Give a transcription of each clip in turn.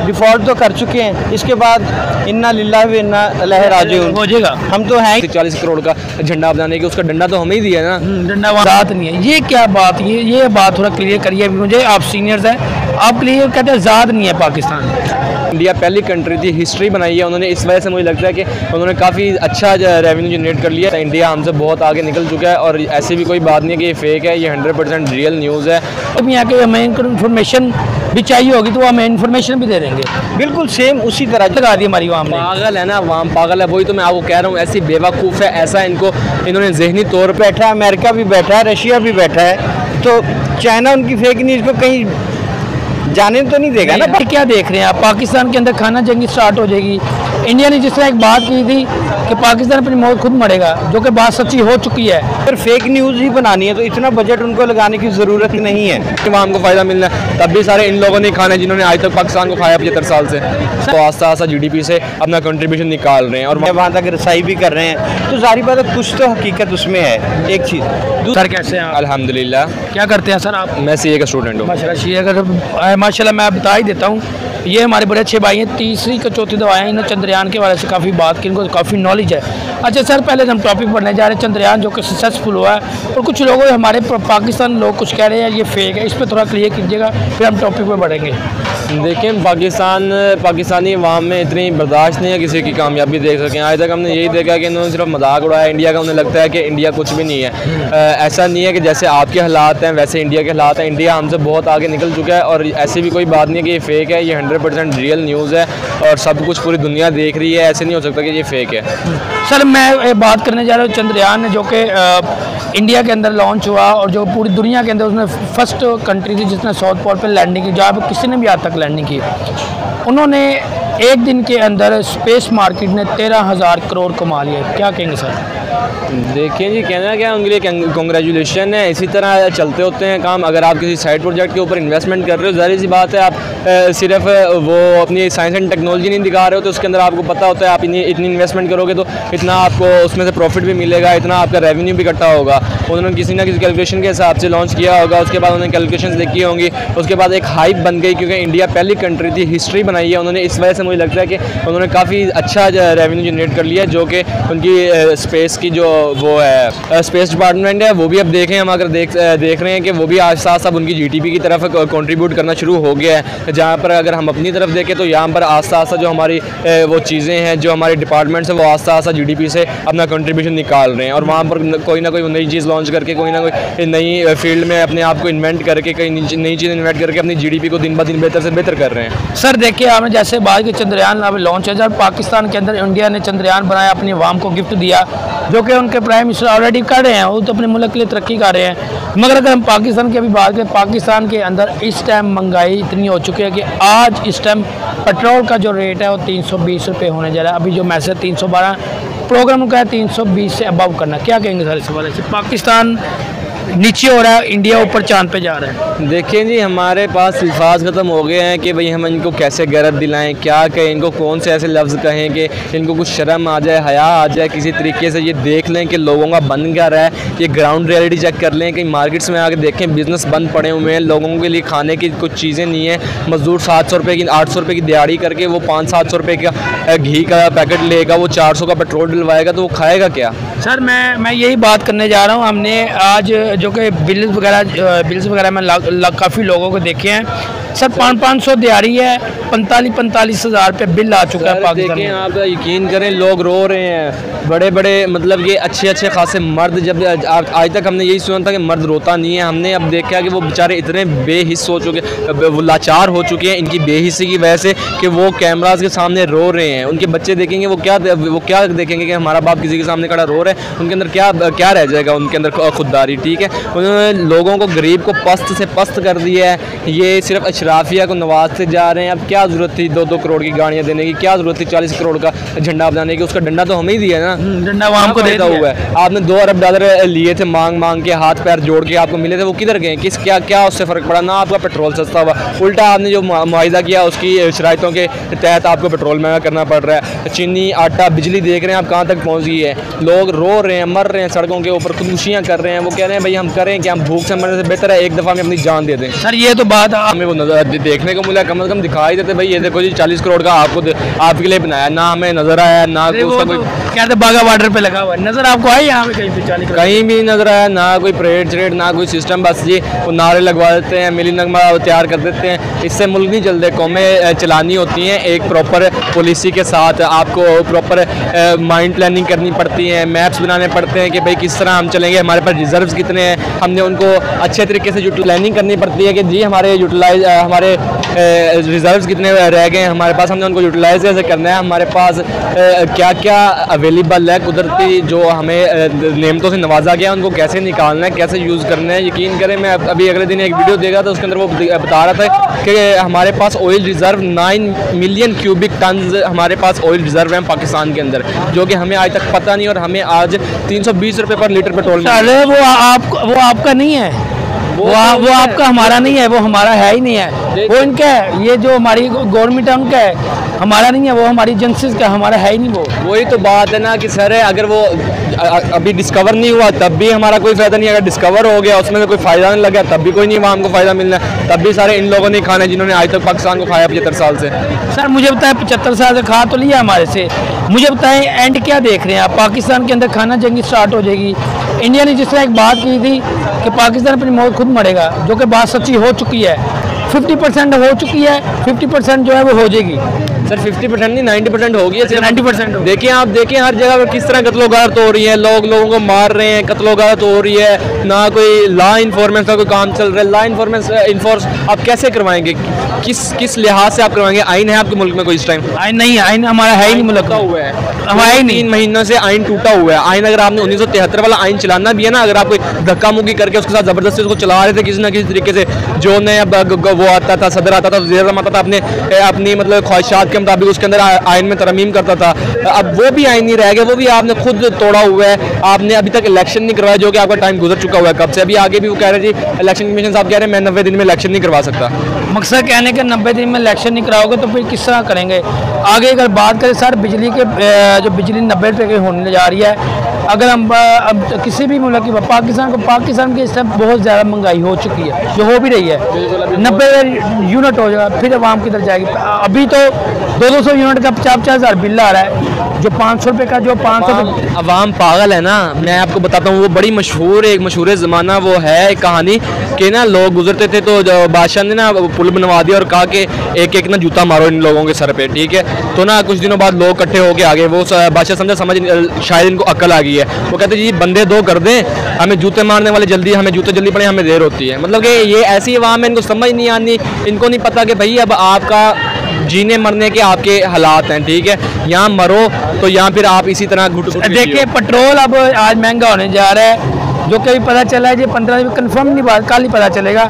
Default तो कर चुके हैं, इसके बाद इन्ना लिल्लाह व इन्ना इलैहि राजिऊन हो जाएगा। हम तो हैं 40 करोड़ का झंडा बनाने की, उसका डंडा तो हमें ही दिया है ना, डंडा बात नहीं है। ये क्या बात, ये बात थोड़ा क्लियर करिए मुझे, आप सीनियर्स हैं, आप क्लियर कहते हैं आज़ाद नहीं है पाकिस्तान। इंडिया पहली कंट्री थी, हिस्ट्री बनाई है उन्होंने, इस वजह से मुझे लगता है कि उन्होंने काफ़ी अच्छा रेवेन्यू जनरेट कर लिया। इंडिया हमसे बहुत आगे निकल चुका है और ऐसी भी कोई बात नहीं है कि ये फेक है, ये 100% रियल न्यूज़ है। अब यहाँ के हमें इन्फॉर्मेशन भी चाहिए होगी तो हमें इन्फॉर्मेशन भी दे देंगे, बिल्कुल सेम उसी तरह लगा दी हमारी आवाम ने। पागल है ना, आवाम पागल है, वही तो मैं आपको कह रहा हूँ, ऐसी बेवकूफ़ है, ऐसा इन्होंने जहनी तौर पर बैठा है, अमेरिका भी बैठा है, रशिया भी बैठा है, तो चाइना उनकी फेक न्यूज़ को कहीं जाने तो नहीं देगा ना। क्या देख रहे हैं आप, पाकिस्तान के अंदर खाना जंगी स्टार्ट हो जाएगी। इंडिया ने जिस तरह एक बात की थी कि पाकिस्तान अपनी मौत खुद मरेगा, जो कि बात सच्ची हो चुकी है, फिर फेक न्यूज़ ही बनानी है तो इतना बजट उनको लगाने की ज़रूरत नहीं है। आवाम को फ़ायदा मिलना है, तब भी सारे इन लोगों ने खाना जिन्होंने आज तक पाकिस्तान को खाया 75 साल से, तो आस्ता आस्ता GDP से अपना कंट्रीब्यूशन निकाल रहे हैं और वहाँ तक रसाई भी कर रहे हैं, तो सारी बात कुछ तो हकीकत उसमें है। एक चीज़ सर कैसे हैं आप? अल्हम्दुलिल्लाह। क्या करते हैं सर आप? मैं CA का स्टूडेंट हूँ। माशाल्लाह मैं बता ही देता हूँ, ये हमारे बड़े अच्छे भाई हैं, तीसरी का चौथी दवा है, इन्होंने चंद्रयान के बारे से काफ़ी बात की, इनको काफ़ी नॉलेज है। अच्छा सर, पहले हम टॉपिक पढ़ने जा रहे हैं, चंद्रयान जो कि सक्सेसफुल हुआ है और कुछ लोगों हमारे पाकिस्तान लोग कुछ कह रहे हैं ये फेक है, इस पर थोड़ा क्लियर कीजिएगा, फिर हम टॉपिक पर बढ़ेंगे। देखें, पाकिस्तानी अवाम में इतनी बर्दाश्त नहीं है किसी की कामयाबी देख सकें। आज तक हमने यही देखा कि इन्होंने सिर्फ मजाक उड़ाया इंडिया का, उन्हें लगता है कि इंडिया कुछ भी नहीं है। ऐसा नहीं है कि जैसे आपके हालात हैं वैसे इंडिया के हालात हैं, इंडिया हमसे बहुत आगे निकल चुका है और ऐसी भी कोई बात नहीं है कि ये फेक है, ये 100% रियल न्यूज़ है और सब कुछ पूरी दुनिया देख रही है, ऐसे नहीं हो सकता कि ये फेक है। सर मैं बात करने जा रहा हूँ चंद्रयान जो कि इंडिया के अंदर लॉन्च हुआ और जो पूरी दुनिया के अंदर उसने फर्स्ट कंट्री थी जिसने साउथ पोल पर लैंडिंग की, जहाँ पर किसी ने भी आज तक लैंडिंग की। उन्होंने एक दिन के अंदर स्पेस मार्केट ने 13,000 करोड़ कमा लिया। क्या कहेंगे सर? देखिए जी, कहना क्या उनके लिए कांग्रेचुलेशन है, इसी तरह चलते होते हैं काम। अगर आप किसी साइड प्रोजेक्ट के ऊपर इन्वेस्टमेंट कर रहे हो, ज़ाहिर सी बात है आप सिर्फ वो अपनी साइंस एंड टेक्नोलॉजी नहीं दिखा रहे हो, तो उसके अंदर आपको पता होता है आप इतनी इन्वेस्टमेंट करोगे तो इतना आपको उसमें से प्रॉफिट भी मिलेगा, इतना आपका रेवेन्यू भी इकट्ठा होगा। उन्होंने किसी ना किसी कैलकुलेशन के हिसाब से लॉन्च किया होगा, उसके बाद उन्होंने कैलकुलेशन देखी होंगी, उसके बाद एक हाइप बन गई क्योंकि इंडिया पहली कंट्री थी, हिस्ट्री बनाई है उन्होंने, इस वजह से मुझे लगता है कि उन्होंने काफ़ी अच्छा रेवेन्यू जनरेट कर लिया है, जो कि उनकी स्पेस की जो वो है स्पेस डिपार्टमेंट है वो भी अब देखें हम अगर देख रहे हैं कि वो भी आज साथ साथ उनकी GDP की तरफ कंट्रीब्यूट करना शुरू हो गया है। जहाँ पर अगर हम अपनी तरफ देखें तो यहाँ पर आस्ता आस्ता जो हमारी वो चीज़ें हैं, जो हमारे डिपार्टमेंट्स हैं, वो आस्ता आस्ता GDP से अपना कंट्रीब्यूशन निकाल रहे हैं और वहाँ पर कोई ना कोई नई चीज़ लॉन्च करके, कोई ना कोई नई फील्ड में अपने आप को इन्वेंट करके, कई नई चीज़ इन्वेंट करके अपनी GDP को दिन ब दिन बेहतर से बेहतर कर रहे हैं। सर देखिए, आपने जैसे बात की चंद्रयान अभी लॉन्च है, जब पाकिस्तान के अंदर इंडिया ने चंद्रयान बनाया, अपनी अवाम को गिफ्ट दिया, जो कि उनके प्राइम मिनिस्टर ऑलरेडी कर रहे हैं, वो तो अपने मुल्क के लिए तरक्की कर रहे हैं। मगर अगर हम पाकिस्तान की अभी बात करें, पाकिस्तान के अंदर इस टाइम महंगाई इतनी हो चुकी है कि आज इस टाइम पेट्रोल का जो रेट है वो 320 रुपये होने जा रहा है। अभी जो मैसेज 312 प्रोग्राम का है 320 से अबव करना। क्या कहेंगे सर इस वाले से? पाकिस्तान नीचे हो रहा है, इंडिया ऊपर चांद पे जा रहा है। देखिए जी, हमारे पास अल्फाज ख़त्म हो गए हैं कि भाई हम इनको कैसे गैरत दिलाएं, क्या कहें, इनको कौन से ऐसे लफ्ज़ कहें कि इनको कुछ शर्म आ जाए, हया आ जाए, किसी तरीके से ये देख लें कि लोगों का बन क्या रहा है, ये ग्राउंड रियलिटी चेक कर लें कि मार्केट्स में आके देखें बिज़नेस बंद पड़े हुए हैं, लोगों के लिए खाने की कुछ चीज़ें नहीं है। मज़दूर 700 रुपये की 800 रुपये की दिहाड़ी करके वो 500-700 रुपये का घी का पैकेट लेगा, वो 400 का पेट्रोल डलवाएगा, तो वो खाएगा क्या? सर मैं यही बात करने जा रहा हूँ। हमने आज जो कि बिल्स वगैरह में काफ़ी लोगों को देखे हैं सर, 500 दिहाड़ी है, 45 हज़ार रुपये बिल आ चुका है पाकिस्तान में। आप यकीन करें, लोग रो रहे हैं, बड़े बड़े मतलब ये अच्छे खासे मर्द, जब आज तक हमने यही सुना था कि मर्द रोता नहीं है, हमने अब देखा कि वो बेचारे इतने बेहिस हो चुके, वो लाचार हो चुके हैं इनकी बेहिसी की वजह से कि वो कैमराज के सामने रो रहे हैं। उनके बच्चे देखेंगे, वो क्या देखेंगे कि हमारा बाप किसी के सामने खड़ा रो रहा है, उनके अंदर क्या रह जाएगा, उनके अंदर खुददारी। ठीक है, उन्होंने लोगों को, गरीब को पस्त से पस्त कर दिया है। ये सिर्फ अशराफिया को नवाजते जा रहे हैं। अब क्या ज़रूरत थी 2-2 करोड़ की गाड़ियाँ देने की, क्या ज़रूरत थी 40 करोड़ का झंडा बनाने की, उसका डंडा तो हमें ही दिया ना, डंडा वहाँ हमको देता हुआ है। आपने 2 अरब डॉलर लिए थे मांग के, हाथ पैर जोड़ के आपको मिले थे, वो किधर गए, क्या उससे फ़र्क पड़ा? ना आपका पेट्रोल सस्ता हुआ, उल्टा आपने जो मुआहिदा किया उसकी शराइतों के तहत आपको पेट्रोल महंगा करना पड़ रहा है। चीनी, आटा, बिजली देख रहे हैं आप कहाँ तक पहुँच गई है। लोग रो रहे हैं, मर रहे हैं सड़कों के ऊपर, खुदकुशियाँ कर रहे हैं। वो कह रहे हैं भाई हम करें कि हम भूख से मरने से बेहतर है एक दफ़ा हमें अपनी जान दे दें। सर ये तो बात हमें वो नजर देखने को मिला, कम से कम दिखाई देते भाई ये देखो जी 40 करोड़ का आपके लिए बनाया, ना हमें नजर आया, ना उसका कोई कहते बागा बॉर्डर पे लगा हुआ है, नजर आपको आई यहाँ पे कहीं पे 40 कहीं भी नजर आया, ना कोई परेड शरेड ना कोई सिस्टम, बस जी वो नारे लगवा देते हैं, मिली नगमा तैयार कर देते हैं। इससे मुल्क नहीं चलते, कौमें चलानी होती हैं एक प्रॉपर पॉलिसी के साथ। आपको प्रॉपर माइंड प्लानिंग करनी पड़ती है, मैप्स बनाने पड़ते हैं कि भाई किस तरह हम चलेंगे, हमारे पास रिजर्व्स कितने हैं, हमने उनको अच्छे तरीके से प्लानिंग करनी पड़ती है कि जी हमारे रिजर्व्स कितने रह गए हैं हमारे पास, हमने उनको यूटिलाइज कैसे करना है, हमारे पास क्या क्या अवेलेबल है कुदरती जो हमें नेमतों से नवाजा गया उनको कैसे निकालना है, कैसे यूज़ करना है। यकीन करें मैं अभी अगले दिन एक वीडियो देखा था, उसके अंदर वो बता रहा था कि हमारे पास oil reserve 9 million cubic ton हमारे पास ऑयल रिजर्व है पाकिस्तान के अंदर, जो कि हमें आज तक पता नहीं, और हमें आज 320 रुपये पर लीटर पेट्रोल वो आपका नहीं है, वो आपका हमारा नहीं है, वो हमारा है ही नहीं है, वो इनका है। ये जो हमारी गवर्नमेंट है उनका है, हमारा नहीं है, वो हमारी एजेंसीज का, हमारा है ही नहीं। वो वही तो बात है ना कि सर अगर वो अभी डिस्कवर नहीं हुआ तब भी हमारा कोई फ़ायदा नहीं, अगर डिस्कवर हो गया उसमें से कोई फ़ायदा नहीं लगा तब भी कोई नहीं हमको फ़ायदा मिलना, तब भी सारे इन लोगों ने खाना जिन्होंने आज तक पाकिस्तान को खाया 75 साल से। सर मुझे बताएं 75 साल से खा तो लिया हमारे से, मुझे बताएं एंड क्या देख रहे हैं आप? पाकिस्तान के अंदर खाना जंगी स्टार्ट हो जाएगी। इंडिया ने जिस तरह एक बात की थी कि पाकिस्तान अपनी मौत खुद मरेगा, जो कि बात सच्ची हो चुकी है, 50% हो चुकी है, 50% जो है वो हो जाएगी। सर 50% नहीं 90% होगी, 90% देखिए आप देखिए हर जगह पर किस तरह कत्लोगारत हो रही है, लोगों को मार रहे हैं, कत्लोगारत हो रही है, ना कोई लॉ इन्फोर्समेंट का कोई काम चल रहा है। लॉ इन्फोर्स आप कैसे करवाएंगे, किस लिहाज से आप करवाएंगे? आइन है आपके मुल्क में कोई इस टाइम? आइन नहीं है, आइन हमारा है ही नहीं, मुल्क हुआ है हमारा ही 3 महीनों से आइन टूटा हुआ है। आइन अगर आपने 1973 वाला आइन चलाना भी है ना, अगर आप कोई धक्का मुक्की करके उसके साथ ज़बरदस्ती उसको चला रहे थे किसी ना किसी तरीके से, जो नया वो आता था, सदर आता था, वज़ीर आज़म आता था, अपनी मतलब ख्वाहिशात के मुताबिक उसके अंदर आइन में तरमीम करता था। अब वो भी आइन नहीं रह गया, वो भी आपने खुद तोड़ा हुआ है। आपने अभी तक इलेक्शन नहीं करवाया, जो कि आपका टाइम गुजर चुका हुआ है कब से। अभी आगे भी वो कह रहे जी इलेक्शन कमीशन साहब कह रहे हैं मैं 90 दिन में इलेक्शन नहीं करवा सकता। मकसद कहने के 90 दिन में इलेक्शन नहीं कराओगे तो फिर किस तरह करेंगे? आगे अगर बात करें सर बिजली के, जो बिजली 90 रुपये की होने जा रही है, अगर हम अब किसी भी मुल्क की पाकिस्तान की इस टाइम बहुत ज़्यादा महंगाई हो चुकी है, जो हो भी रही है, 90 यूनिट हो जाएगा, फिर आवाम किधर जाएगी? अभी तो 200 यूनिट का 50 हज़ार बिल आ रहा है, जो 500 रुपये का, जो 500 अवाम पागल है ना। मैं आपको बताता हूँ, वो बड़ी मशहूर ज़माना वो है कहानी कि ना लोग गुजरते थे तो बादशाह ने ना पुल बनवा दिया और कहा कि एक ना जूता मारो इन लोगों के सर पे, ठीक है। तो ना कुछ दिनों बाद लोग इकट्ठे होके आ गए, वो बादशाह समझ शायद इनको अक्ल आ गई है, वो कहते जी बंदे 2 कर दें, हमें जूते मारने वाले जल्दी, हमें जूते जल्दी पड़े, हमें देर होती है। मतलब कि ये ऐसी अवाम है, इनको समझ नहीं आनी, इनको नहीं पता कि भाई अब आपका जीने मरने के आपके हालात हैं, ठीक है। यहाँ मरो तो यहाँ फिर आप इसी तरह घुट देखिए पेट्रोल अब आज महंगा होने जा रहा है, जो कभी पता चला है जी 15 दिन कन्फर्म नहीं, बात कल ही पता चलेगा।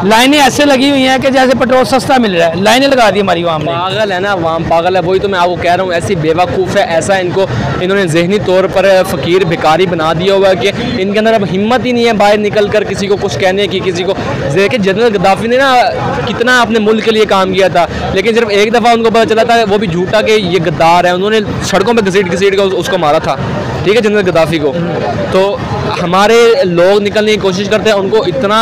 लाइनें ऐसे लगी हुई हैं कि जैसे पेट्रोल सस्ता मिल रहा है, लाइनें लगा दी हमारी आवाम ने। पागल है ना, आवाम पागल है, वही तो मैं आपको कह रहा हूँ, ऐसी बेवकूफ़ है, ऐसा इन्होंने जहनी तौर पर फ़कीर भिखारी बना दिया हुआ है कि इनके अंदर अब हिम्मत ही नहीं है बाहर निकल कर किसी को कुछ कहने की, किसी को। देखिए जनरल गद्दाफी ने ना कितना अपने मुल्क के लिए काम किया था, लेकिन सिर्फ एक दफ़ा उनको पता चला था, वो भी झूठा कि ये गद्दार है, उन्होंने सड़कों पर घसीट कर उसको मारा था, ठीक है, जनरल गद्दाफी को। तो हमारे लोग निकलने की कोशिश करते हैं, उनको इतना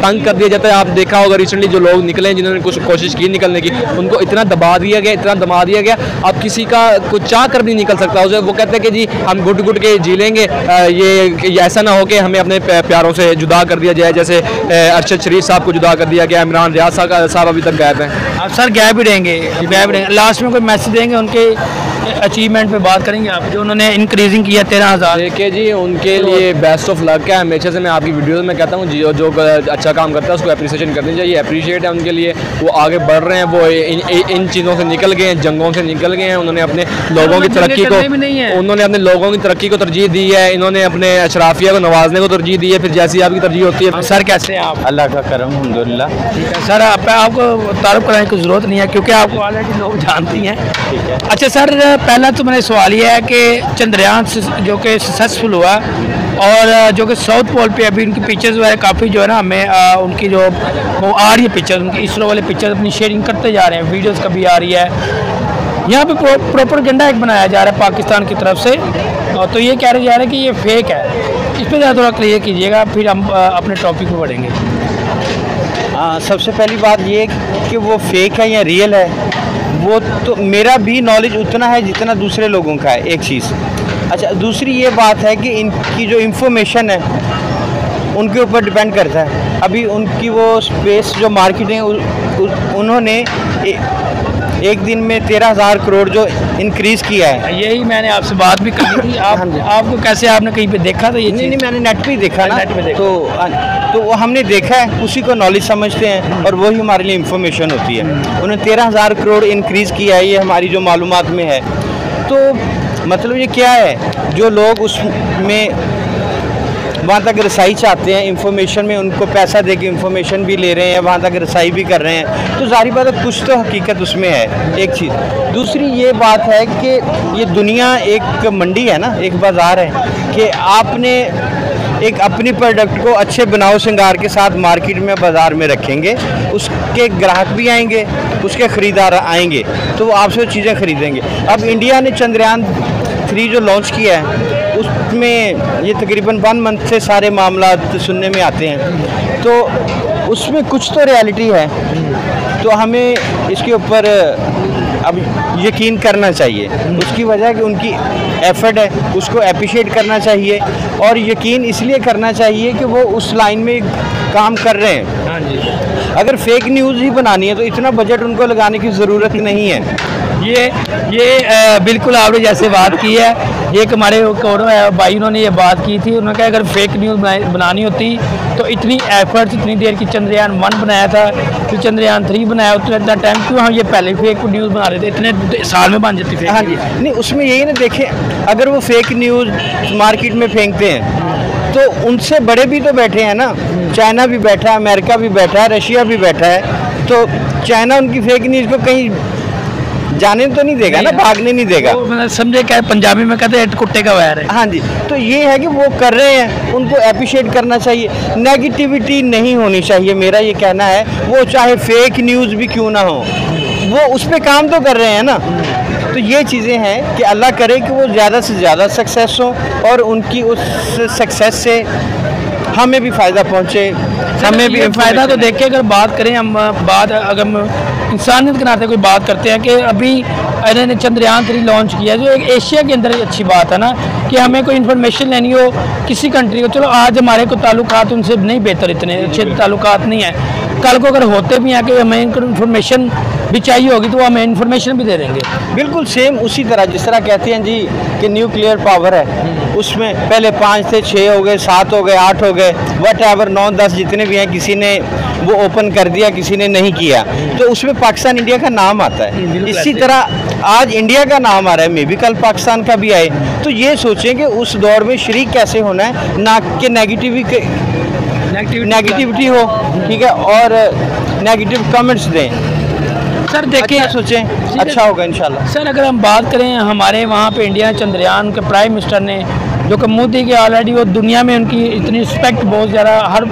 तंग कर दिया जाता है। आप देखा होगा रिसेंटली जो लोग निकले हैं जिन्होंने कुछ कोशिश की निकलने की, उनको इतना दबा दिया गया, अब किसी का कुछ चाह कर भी निकल सकता है। वो कहते हैं कि जी हम घुट के जी लेंगे, ये ऐसा ना हो कि हमें अपने प्यारों से जुदा कर दिया जाए, जैसे अरशद शरीफ साहब को जुदा कर दिया गया, इमरान रियाज साहब अभी तक गायब हैं। अब सर गायब ही रहेंगे, लास्ट में कोई मैसेज देंगे उनके अचीवमेंट पे बात करेंगे आप, जो उन्होंने इंक्रीजिंग किया 13,000? देखिए जी उनके लिए बेस्ट ऑफ लक है, हमेशा से मैं आपकी वीडियोस में कहता हूँ जी, जो अच्छा काम करता है उसको अप्रिसिएशन करनी चाहिए, अप्रिशिएट है उनके लिए, वो आगे बढ़ रहे हैं, वो इन चीज़ों से निकल गए हैं, जंगों से निकल गए हैं, उन्होंने अपने लोगों की तरक्की को तरजीह दी है, इन्होंने अपने अशराफिया को नवाजने को तरजीह दी है, फिर जैसी आपकी तरजीह होती है। सर कैसे हैं आप? अल्लाह का करम अल्हम्दुलिल्लाह। ठीक है सर, आपको तारुफ कराने की ज़रूरत नहीं है क्योंकि आपको ऑलरेडी लोग जानती हैं। ठीक है। अच्छा सर, पहला तो मेरा सवाल ये है कि चंद्रयान जो कि सक्सेसफुल हुआ और जो कि साउथ पोल पे अभी उनकी पिक्चर्स वगैरह काफ़ी जो है ना हमें उनकी जो वो आ रही है पिक्चर्स, उनकी इसरो वाले पिक्चर्स अपनी शेयरिंग करते जा रहे हैं, वीडियोस कभी आ रही है। यहाँ पे प्रोपेगेंडा एक बनाया जा रहा है पाकिस्तान की तरफ से, तो ये कह रहे जा रहे हैं कि ये फेक है। इस पर ज़रा थोड़ा क्लियर कीजिएगा, फिर हम अपने टॉपिक पर बढ़ेंगे। सबसे पहली बात ये कि वो फेक है या रियल है, वो तो मेरा भी नॉलेज उतना है जितना दूसरे लोगों का है, एक चीज़। अच्छा, दूसरी ये बात है कि इनकी जो इन्फॉर्मेशन है उनके ऊपर डिपेंड करता है। अभी उनकी वो स्पेस जो मार्केटिंग उन्होंने एक दिन में 13,000 करोड़ जो इंक्रीज़ किया है। यही मैंने आपसे बात भी करी थी। आपको कैसे, आपने कहीं पे देखा था ये? नहीं, मैंने नेट पे ही देखा ना, तो वो हमने देखा है, उसी को नॉलेज समझते हैं और वही हमारे लिए इंफॉर्मेशन होती है। उन्होंने 13,000 करोड़ इंक्रीज़ किया है, ये हमारी जो मालूमात में है। तो मतलब ये क्या है, जो लोग उसमें वहाँ तक रसाई चाहते हैं इंफॉर्मेशन में, उनको पैसा दे के इंफॉर्मेशन भी ले रहे हैं, वहाँ तक रसाई भी कर रहे हैं, तो जारी बात है कुछ तो हकीकत उसमें है, एक चीज़। दूसरी ये बात है कि ये दुनिया एक मंडी है ना, एक बाज़ार है, कि आपने एक अपनी प्रोडक्ट को अच्छे बनाव श्रृंगार के साथ मार्केट में, बाज़ार में रखेंगे, उसके ग्राहक भी आएंगे, उसके ख़रीदार आएंगे, तो वो आपसे वो चीज़ें ख़रीदेंगे। अब इंडिया ने चंद्रयान 3 जो लॉन्च किया है, उसमें ये तकरीबन 1 मंथ से सारे मामला सुनने में आते हैं, तो उसमें कुछ तो रियलिटी है, तो हमें इसके ऊपर अब यकीन करना चाहिए। उसकी वजह कि उनकी एफर्ट है, उसको अप्रिशिएट करना चाहिए, और यकीन इसलिए करना चाहिए कि वो उस लाइन में काम कर रहे हैं। हाँ जी। अगर फेक न्यूज़ ही बनानी है तो इतना बजट उनको लगाने की ज़रूरत नहीं है। ये बिल्कुल आपने जैसे बात की है, एक हमारे भाई उन्होंने ये बात की थी, उन्होंने कहा अगर फेक न्यूज़ बनानी होती तो इतनी एफर्ट्स, इतनी देर की चंद्रयान 1 बनाया था, फिर चंद्रयान 3 बनाया, उतना इतना टाइम क्यों हम ये पहले फेक न्यूज़ बना रहे थे, इतने साल में बन जाती फेक। हाँ जी, नहीं उसमें यही ना, देखें अगर वो फेक न्यूज़ मार्केट में फेंकते हैं तो उनसे बड़े भी तो बैठे हैं ना, चाइना भी बैठा है, अमेरिका भी बैठा है, रशिया भी बैठा है, तो चाइना उनकी फेक न्यूज़ को कहीं जाने तो नहीं देगा ना, भागने नहीं देगा। मतलब समझे क्या, पंजाबी में कहते हैं कुत्ते का वैर है। हाँ जी, तो ये है कि वो कर रहे हैं, उनको अप्रिशिएट करना चाहिए, नेगेटिविटी नहीं होनी चाहिए, मेरा ये कहना है। वो चाहे फेक न्यूज़ भी क्यों ना हो, वो उस पर काम तो कर रहे हैं ना। तो ये चीज़ें हैं कि अल्लाह करे कि वो ज़्यादा से ज़्यादा सक्सेस हो, और उनकी उस सक्सेस से हमें भी फ़ायदा पहुँचे, हमें भी फ़ायदा। तो देखिए, अगर बात करें हम, अगर हम इंसानियत के नाते कोई बात करते हैं कि अभी इन्होंने चंद्रयान 3 लॉन्च किया, जो एक एशिया के अंदर अच्छी बात है ना, कि हमें कोई इन्फॉर्मेशन लेनी हो किसी कंट्री को, चलो आज हमारे को ताल्लुकात उनसे नहीं बेहतर, इतने अच्छे ताल्लुकात नहीं हैं, कल को अगर होते भी हैं कि हमें इन्फॉर्मेशन भी चाहिए होगी तो वो हमें इन्फॉर्मेशन भी दे देंगे। बिल्कुल सेम उसी तरह, जिस तरह कहते हैं जी कि न्यूक्लियर पावर है, उसमें पहले 5 थे, 6 हो गए, 7 हो गए, 8 हो गए, वट एवर 9, 10 जितने भी हैं, किसी ने वो ओपन कर दिया, किसी ने नहीं किया, तो उसमें पाकिस्तान, इंडिया का नाम आता है। इसी तरह आज इंडिया का नाम आ रहा है, मे भी कल पाकिस्तान का भी आए। तो ये सोचें कि उस दौर में शरीक कैसे होना है, ना कि नेगेटिविटी हो, ठीक है, और नेगेटिव कमेंट्स दें। सर देखिए, अच्छा सोचें, अच्छा होगा इंशाल्लाह। सर अगर हम बात करें, हमारे वहाँ पे इंडिया चंद्रयान के प्राइम मिनिस्टर ने, जो कि मोदी के ऑलरेडी वो दुनिया में उनकी इतनी रिस्पेक्ट बहुत ज़्यादा, हर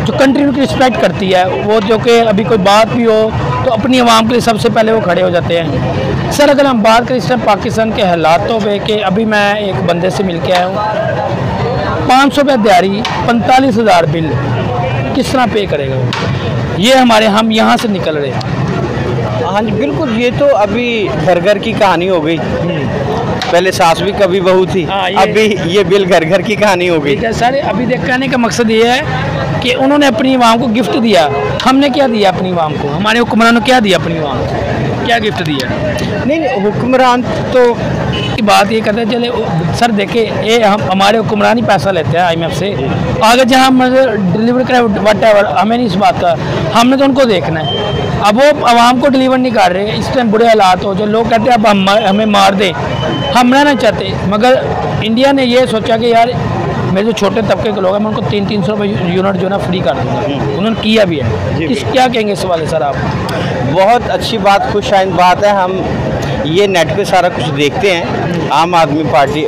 जो कंट्री उनकी रिस्पेक्ट करती है, वो जो कि अभी कोई बात भी हो तो अपनी आवाम के लिए सबसे पहले वो खड़े हो जाते हैं। सर अगर हम बात करें इस टाइम पाकिस्तान के हालातों पे, कि अभी मैं एक बंदे से मिल के आया हूँ, 500 रुपये दिहाड़ी, 45,000 बिल, किस तरह पे करेगा वो? ये हम यहाँ से निकल रहे हैं। हाँ जी बिल्कुल, ये तो अभी घर घर की कहानी हो गई। पहले सास भी कभी बहू थी, अभी ये बिल घर घर की कहानी हो गई। सर अभी कहने का मकसद ये है कि उन्होंने अपनी आवाम को गिफ्ट दिया, हमने क्या दिया अपनी आवाम को, हमारे हुक्मरानों क्या दिया अपनी आवाम को, क्या गिफ्ट दिया? नहीं, हुक्मरान तो की बात ये करते चले। सर देखिए, ये हमारे हुक्मरान ही पैसा लेते हैं IMF से, आगे जहाँ हम डिलीवर करें वट एवर, हमें नहीं इस बात का, हमने तो उनको देखना है। अब वो आवाम को डिलीवर नहीं कर रहे, इस टाइम बुरे हालात हो, जो लोग कहते हैं अब हमें मार दें, हम रहना चाहते, मगर इंडिया ने ये सोचा कि यार मेरे जो छोटे तबके के लोग हैं मैं उनको 300 रुपये यूनिट जो ना फ्री कर दूँगा, उन्होंने किया भी है। क्या कहेंगे इस वाले सर आप? बहुत अच्छी बात, खुशाइंद बात है। हम ये नेट पे सारा कुछ देखते हैं। आम आदमी पार्टी,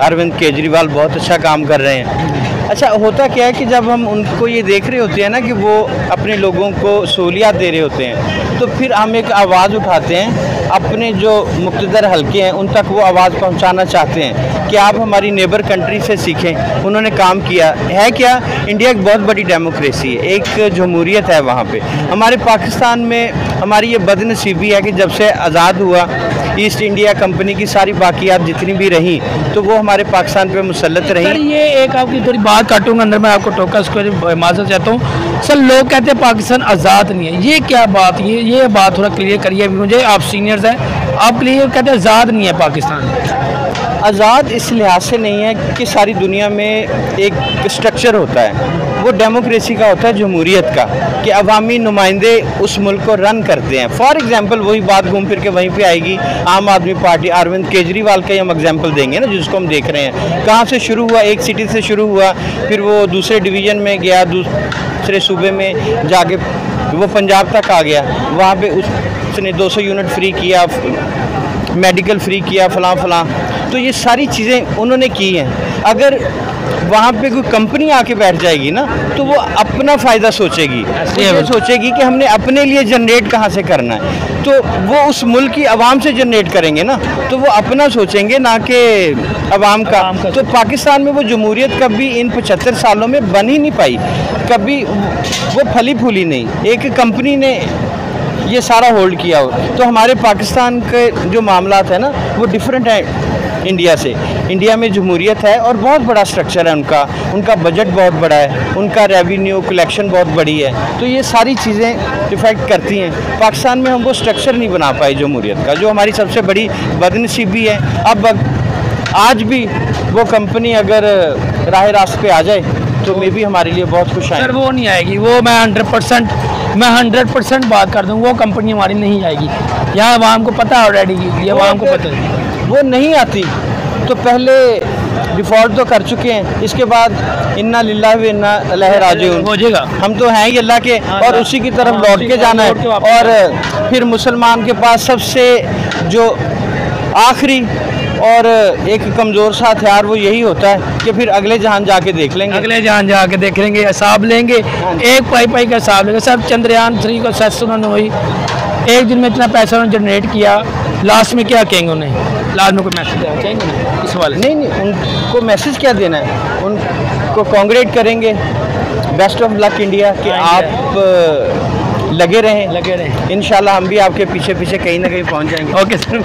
अरविंद केजरीवाल बहुत अच्छा काम कर रहे हैं। अच्छा, होता क्या है कि जब हम उनको ये देख रहे होते हैं ना कि वो अपने लोगों को सहूलियत दे रहे होते हैं, तो फिर हम एक आवाज़ उठाते हैं, अपने जो मुक़्तदर हल्के हैं उन तक वो आवाज़ पहुंचाना चाहते हैं कि आप हमारी नेबर कंट्री से सीखें। उन्होंने काम किया है क्या, इंडिया एक बहुत बड़ी डेमोक्रेसी है, एक जमहूरियत है वहाँ पे। हमारे पाकिस्तान में हमारी ये बदनसीबी है कि जब से आज़ाद हुआ ईस्ट इंडिया कंपनी की सारी बाकियात जितनी भी रहीं तो वो हमारे पाकिस्तान पे मुसल्लत रही। सर ये एक आपकी थोड़ी बात काटूंगा, अंदर मैं आपको टोका उसको माजूर चाहता हूँ। सर लोग कहते हैं पाकिस्तान आज़ाद नहीं है, ये क्या बात, ये बात थोड़ा क्लियर करिए मुझे, आप सीनियर्स हैं, आप क्लियर कहते हैं आज़ाद नहीं है पाकिस्तान। आज़ाद इस लिहाज से नहीं है कि सारी दुनिया में एक स्ट्रक्चर होता है, वो डेमोक्रेसी का होता है, जमहूरियत का, कि अवामी नुमाइंदे उस मुल्क को रन करते हैं। फॉर एग्जांपल वही बात घूम फिर के वहीं पे आएगी, आम आदमी पार्टी अरविंद केजरीवाल का ही हम एग्जांपल देंगे ना, जिसको हम देख रहे हैं कहाँ से शुरू हुआ, एक सिटी से शुरू हुआ, फिर वो दूसरे डिवीज़न में गया, दूसरे सूबे में जाके वो पंजाब तक आ गया, वहाँ पे उसने 200 यूनिट फ्री किया, मेडिकल फ्री किया, फलां। तो ये सारी चीज़ें उन्होंने की हैं। अगर वहाँ पे कोई कंपनी आके बैठ जाएगी ना तो वो अपना फ़ायदा सोचेगी, ये सोचेगी कि हमने अपने लिए जनरेट कहाँ से करना है, तो वो उस मुल्क की आवाम से जनरेट करेंगे ना, तो वो अपना सोचेंगे ना कि आवाम का। तो पाकिस्तान में वो जमहूरियत कभी इन 75 सालों में बन ही नहीं पाई, कभी वो फली फूली नहीं, एक कंपनी ने ये सारा होल्ड किया हो। तो हमारे पाकिस्तान के जो मामलात है ना वो डिफरेंट हैं इंडिया से। इंडिया में जमहूरियत है और बहुत बड़ा स्ट्रक्चर है उनका बजट बहुत बड़ा है, उनका रेवेन्यू कलेक्शन बहुत बड़ी है, तो ये सारी चीज़ें इफ़ेक्ट करती हैं। पाकिस्तान में हम वो स्ट्रक्चर नहीं बना पाए जमहूरियत का, जो हमारी सबसे बड़ी बदनसीबी है। अब आज भी वो कंपनी अगर राह रास्त पे आ जाए तो मे भी हमारे लिए बहुत खुश है। सर वो नहीं आएगी, वो मैं 100% बात कर दूँ, वो कंपनी हमारी नहीं आएगी। यहाँ आवाम को पता है ऑलरेडी, ये आवाम को पता है वो नहीं आती तो पहले डिफ़ॉल्ट तो कर चुके हैं, इसके बाद इन्ना लिल्लाह व इन्ना इलैहि राजिऊन हो जाएगा। हम तो हैं ही अल्लाह के और उसी की तरफ लौट के जाना है। और फिर मुसलमान के पास सबसे जो आखिरी और एक कमज़ोर सा हथियार वो यही होता है कि फिर अगले जहान जाके देख लेंगे, अगले जहान जाके देख लेंगे, हिसाब लेंगे, एक पाई का हिसाब लेंगे। सब चंद्रयान 3 को सक्सेस उन्होंने हुई, एक दिन में इतना पैसा उन्होंने जनरेट किया, लास्ट में क्या कहेंगे उन्हें, लास्ट में कोई मैसेज देना चाहेंगे ना इस वाले? नहीं, उनको मैसेज क्या देना है, उनको कांग्रेट करेंगे, बेस्ट ऑफ लक इंडिया कि आप लगे रहें। इंशाल्लाह हम भी आपके पीछे कहीं ना कहीं पहुंच जाएंगे। Okay sir.